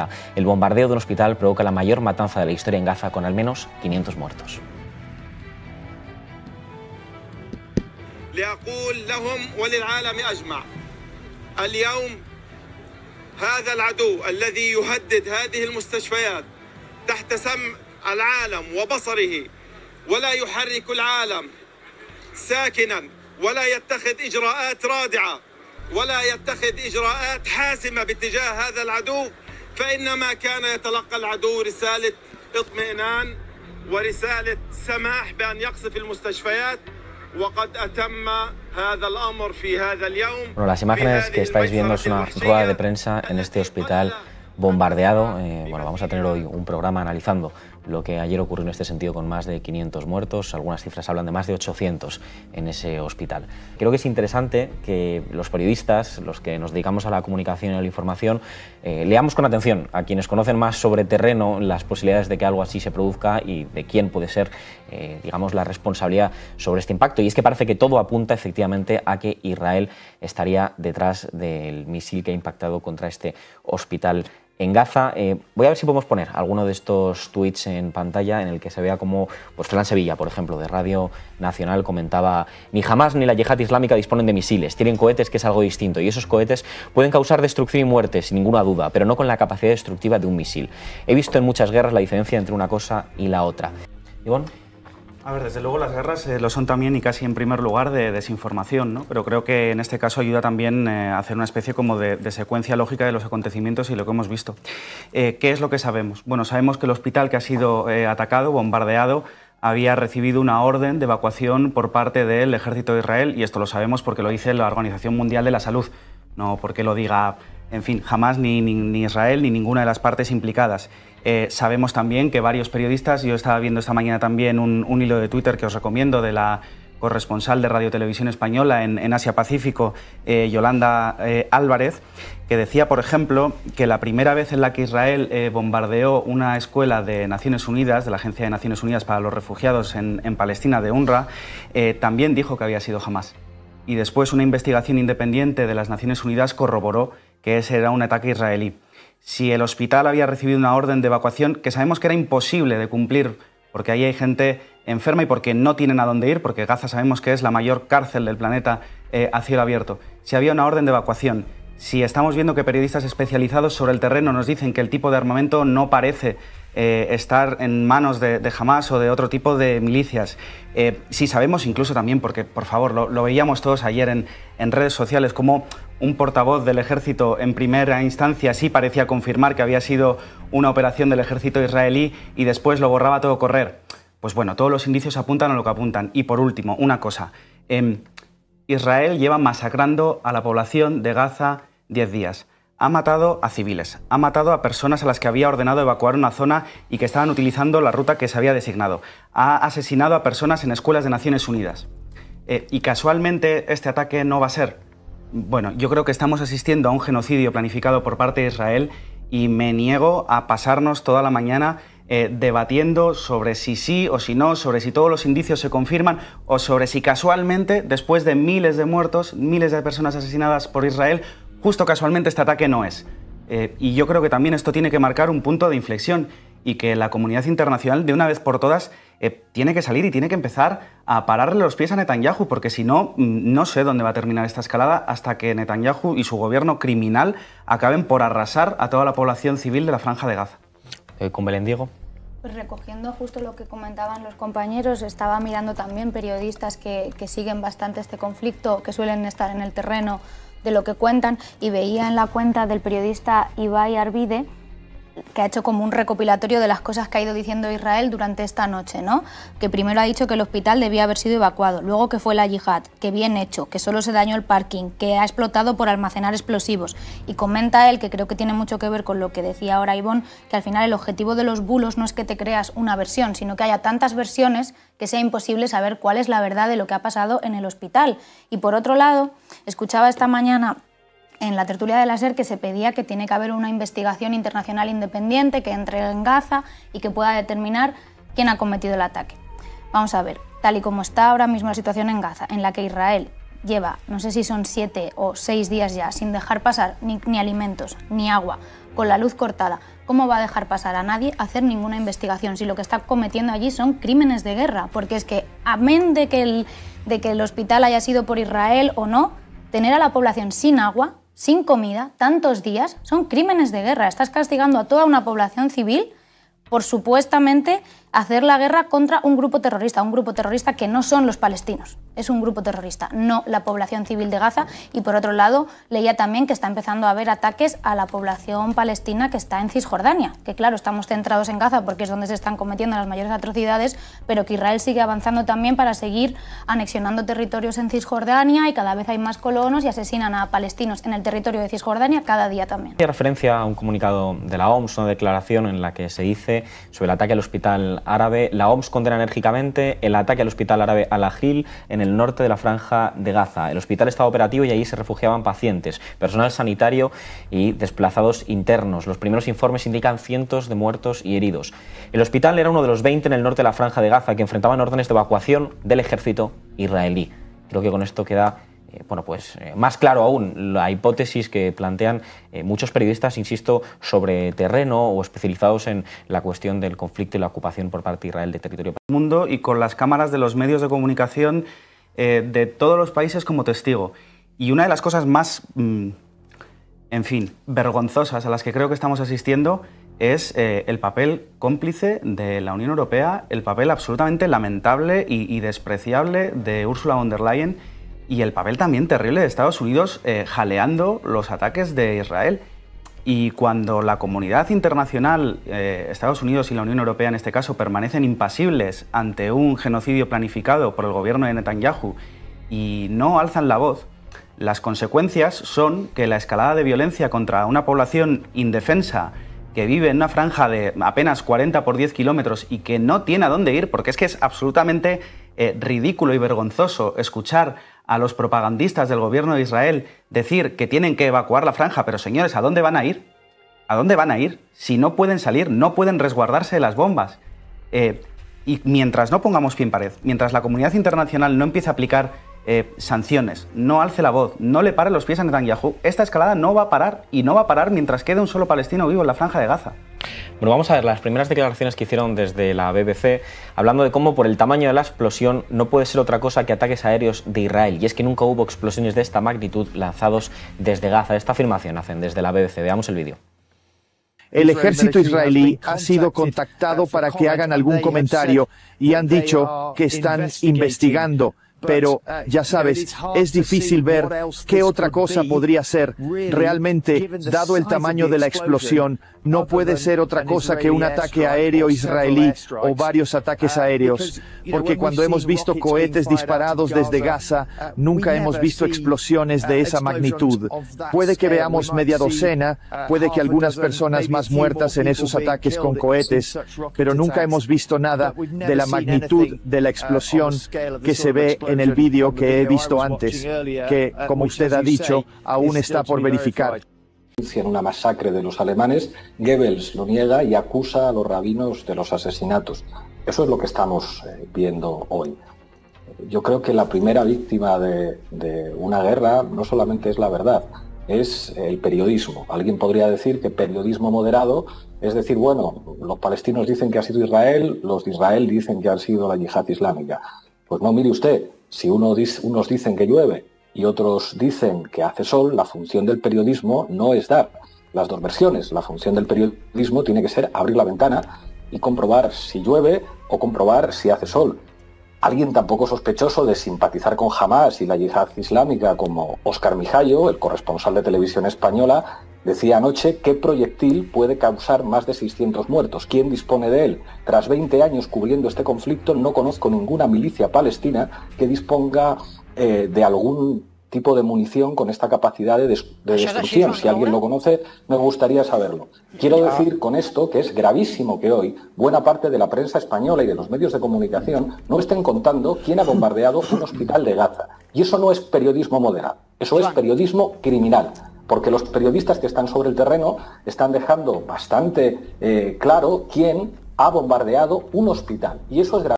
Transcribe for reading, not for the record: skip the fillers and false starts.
Gaza. El bombardeo de un hospital provoca la mayor matanza de la historia en Gaza, con al menos 500 muertos. لأقول لهم وللعالم أجمع اليوم هذا العدو الذي يهدد هذه المستشفيات تحت سمع العالم وبصره ولا يحرك العالم ساكنا ولا يتخذ إجراءات رادعة ولا يتخذ إجراءات حاسمة باتجاه هذا العدو، فإنما كان يتلقى العدو رسالة اطمئنان ورسالة سماح بأن يقصف المستشفيات. Bueno, las imágenes que estáis viendo es una rueda de prensa en este hospital bombardeado. Bueno, vamos a tener hoy un programa analizando lo que ayer ocurrió en este sentido, con más de 500 muertos. Algunas cifras hablan de más de 800 en ese hospital. Creo que es interesante que los periodistas, los que nos dedicamos a la comunicación y a la información, leamos con atención a quienes conocen más sobre terreno las posibilidades de que algo así se produzca y de quién puede ser, digamos, la responsabilidad sobre este impacto. Y es que parece que todo apunta efectivamente a que Israel estaría detrás del misil que ha impactado contra este hospital en Gaza. Voy a ver si podemos poner alguno de estos tweets en pantalla en el que se vea cómo, pues, Fran Sevilla, por ejemplo, de Radio Nacional, comentaba: ni Hamás ni la Yihad Islámica disponen de misiles, tienen cohetes, que es algo distinto, y esos cohetes pueden causar destrucción y muerte, sin ninguna duda, pero no con la capacidad destructiva de un misil. He visto en muchas guerras la diferencia entre una cosa y la otra. Ivonne. A ver, desde luego las guerras lo son también, y casi en primer lugar, de desinformación, ¿no? Pero creo que en este caso ayuda también a hacer una especie como de secuencia lógica de los acontecimientos y lo que hemos visto. ¿Qué es lo que sabemos? Bueno, sabemos que el hospital que ha sido atacado, bombardeado, había recibido una orden de evacuación por parte del ejército de Israel, y esto lo sabemos porque lo dice la Organización Mundial de la Salud, no porque lo diga, en fin, Hamás ni Israel ni ninguna de las partes implicadas. Sabemos también que varios periodistas, yo estaba viendo esta mañana también un hilo de Twitter que os recomiendo, de la corresponsal de Radio Televisión Española en Asia-Pacífico, Yolanda Álvarez, que decía, por ejemplo, que la primera vez en la que Israel bombardeó una escuela de Naciones Unidas, de la Agencia de Naciones Unidas para los Refugiados en Palestina, de UNRWA, también dijo que había sido Hamás. Y después una investigación independiente de las Naciones Unidas corroboró que ese era un ataque israelí. Si el hospital había recibido una orden de evacuación, que sabemos que era imposible de cumplir, porque ahí hay gente enferma y porque no tienen a dónde ir, porque Gaza sabemos que es la mayor cárcel del planeta a cielo abierto. Si había una orden de evacuación, si estamos viendo que periodistas especializados sobre el terreno nos dicen que el tipo de armamento no parece estar en manos de Hamás o de otro tipo de milicias, si sabemos incluso también, porque por favor lo veíamos todos ayer en redes sociales, como un portavoz del ejército en primera instancia sí parecía confirmar que había sido una operación del ejército israelí y después lo borraba todo correr. Pues bueno, todos los indicios apuntan a lo que apuntan. Y por último, una cosa. Israel lleva masacrando a la población de Gaza 10 días. Ha matado a civiles, ha matado a personas a las que había ordenado evacuar una zona y que estaban utilizando la ruta que se había designado. Ha asesinado a personas en escuelas de Naciones Unidas. Y casualmente este ataque no va a ser. Bueno, yo creo que estamos asistiendo a un genocidio planificado por parte de Israel y me niego a pasarnos toda la mañana debatiendo sobre si sí o si no, sobre si todos los indicios se confirman o sobre si casualmente, después de miles de muertos, miles de personas asesinadas por Israel, justo casualmente este ataque no es. Y yo creo que también esto tiene que marcar un punto de inflexión y que la comunidad internacional, de una vez por todas, tiene que salir y tiene que empezar a pararle los pies a Netanyahu, porque si no, no sé dónde va a terminar esta escalada hasta que Netanyahu y su gobierno criminal acaben por arrasar a toda la población civil de la Franja de Gaza. ¿Con Belén, Diego? Pues recogiendo justo lo que comentaban los compañeros, estaba mirando también periodistas que siguen bastante este conflicto, que suelen estar en el terreno de lo que cuentan, y veía en la cuenta del periodista Ibai Arvide que ha hecho como un recopilatorio de las cosas que ha ido diciendo Israel durante esta noche, ¿no? Que primero ha dicho que el hospital debía haber sido evacuado, luego que fue la yihad, que bien hecho, que solo se dañó el parking, que ha explotado por almacenar explosivos. Y comenta él, que creo que tiene mucho que ver con lo que decía ahora Ivonne, que al final el objetivo de los bulos no es que te creas una versión, sino que haya tantas versiones que sea imposible saber cuál es la verdad de lo que ha pasado en el hospital. Y por otro lado, escuchaba esta mañana en la tertulia de la SER que se pedía que tiene que haber una investigación internacional independiente que entre en Gaza y que pueda determinar quién ha cometido el ataque. Vamos a ver, tal y como está ahora mismo la situación en Gaza, en la que Israel lleva, no sé si son 7 o 6 días ya, sin dejar pasar ni alimentos, ni agua, con la luz cortada, ¿cómo va a dejar pasar a nadie a hacer ninguna investigación si lo que está cometiendo allí son crímenes de guerra? Porque es que, amén de que el hospital haya sido por Israel o no, tener a la población sin agua, sin comida, tantos días, son crímenes de guerra. Estás castigando a toda una población civil por supuestamente hacer la guerra contra un grupo terrorista que no son los palestinos, es un grupo terrorista, no la población civil de Gaza. Y por otro lado, leía también que está empezando a haber ataques a la población palestina que está en Cisjordania, que claro, estamos centrados en Gaza porque es donde se están cometiendo las mayores atrocidades, pero que Israel sigue avanzando también para seguir anexionando territorios en Cisjordania, y cada vez hay más colonos y asesinan a palestinos en el territorio de Cisjordania cada día también. Hay referencia a un comunicado de la OMS, una declaración en la que se dice sobre el ataque al hospital árabe. La OMS condena enérgicamente el ataque al hospital árabe Al-Ahil en el norte de la franja de Gaza. El hospital estaba operativo y allí se refugiaban pacientes, personal sanitario y desplazados internos. Los primeros informes indican cientos de muertos y heridos. El hospital era uno de los 20 en el norte de la franja de Gaza que enfrentaban órdenes de evacuación del ejército israelí. Creo que con esto queda más claro aún la hipótesis que plantean muchos periodistas, insisto, sobre terreno o especializados en la cuestión del conflicto y la ocupación por parte de Israel de territorio palestino. Mundo y con las cámaras de los medios de comunicación de todos los países como testigo. Y una de las cosas más, vergonzosas a las que creo que estamos asistiendo es el papel cómplice de la Unión Europea, el papel absolutamente lamentable y despreciable de Ursula von der Leyen, y el papel también terrible de Estados Unidos jaleando los ataques de Israel. Y cuando la comunidad internacional, Estados Unidos y la Unión Europea en este caso, permanecen impasibles ante un genocidio planificado por el gobierno de Netanyahu y no alzan la voz, las consecuencias son que la escalada de violencia contra una población indefensa que vive en una franja de apenas 40 por 10 kilómetros y que no tiene a dónde ir, porque es que es absolutamente ridículo y vergonzoso escuchar a los propagandistas del gobierno de Israel decir que tienen que evacuar la franja, pero señores, ¿a dónde van a ir? ¿A dónde van a ir? Si no pueden salir, no pueden resguardarse de las bombas. Y mientras no pongamos pie en pared, mientras la comunidad internacional no empiece a aplicar sanciones, no alce la voz, no le pare los pies a Netanyahu, esta escalada no va a parar, y no va a parar mientras quede un solo palestino vivo en la franja de Gaza. Bueno, vamos a ver las primeras declaraciones que hicieron desde la BBC, hablando de cómo por el tamaño de la explosión no puede ser otra cosa que ataques aéreos de Israel, y es que nunca hubo explosiones de esta magnitud lanzados desde Gaza. Esta afirmación hacen desde la BBC. Veamos el vídeo. El ejército israelí ha sido contactado para que hagan algún comentario y han dicho que están investigando. Pero, ya sabes, es difícil ver qué otra cosa podría ser. Realmente, dado el tamaño de la explosión, no puede ser otra cosa que un ataque aéreo israelí o varios ataques aéreos. Porque cuando hemos visto cohetes disparados desde Gaza, nunca hemos visto explosiones de esa magnitud. Puede que veamos media docena, puede que algunas personas más muertas en esos ataques con cohetes, pero nunca hemos visto nada de la magnitud de la explosión que se ve en el vídeo que he visto antes, que, como usted ha dicho, aún está por verificar. En una masacre de los alemanes, Goebbels lo niega y acusa a los rabinos de los asesinatos. Eso es lo que estamos viendo hoy. Yo creo que la primera víctima de una guerra no solamente es la verdad, es el periodismo. Alguien podría decir que periodismo moderado es decir, bueno, los palestinos dicen que ha sido Israel, los de Israel dicen que ha sido la yihad islámica. Pues no, mire usted, si unos dicen que llueve y otros dicen que hace sol, la función del periodismo no es dar las dos versiones. La función del periodismo tiene que ser abrir la ventana y comprobar si llueve o comprobar si hace sol. Alguien tan poco sospechoso de simpatizar con Hamás y la yihad islámica como Óscar Mijayo, el corresponsal de Televisión Española, decía anoche qué proyectil puede causar más de 600 muertos. ¿Quién dispone de él? Tras 20 años cubriendo este conflicto, no conozco ninguna milicia palestina que disponga de algún tipo de munición con esta capacidad de destrucción. Si alguien lo conoce, me gustaría saberlo. Quiero decir con esto que es gravísimo que hoy buena parte de la prensa española y de los medios de comunicación no estén contando quién ha bombardeado un hospital de Gaza. Y eso no es periodismo moderado, eso es periodismo criminal. Porque los periodistas que están sobre el terreno están dejando bastante claro quién ha bombardeado un hospital. Y eso es gravísimo.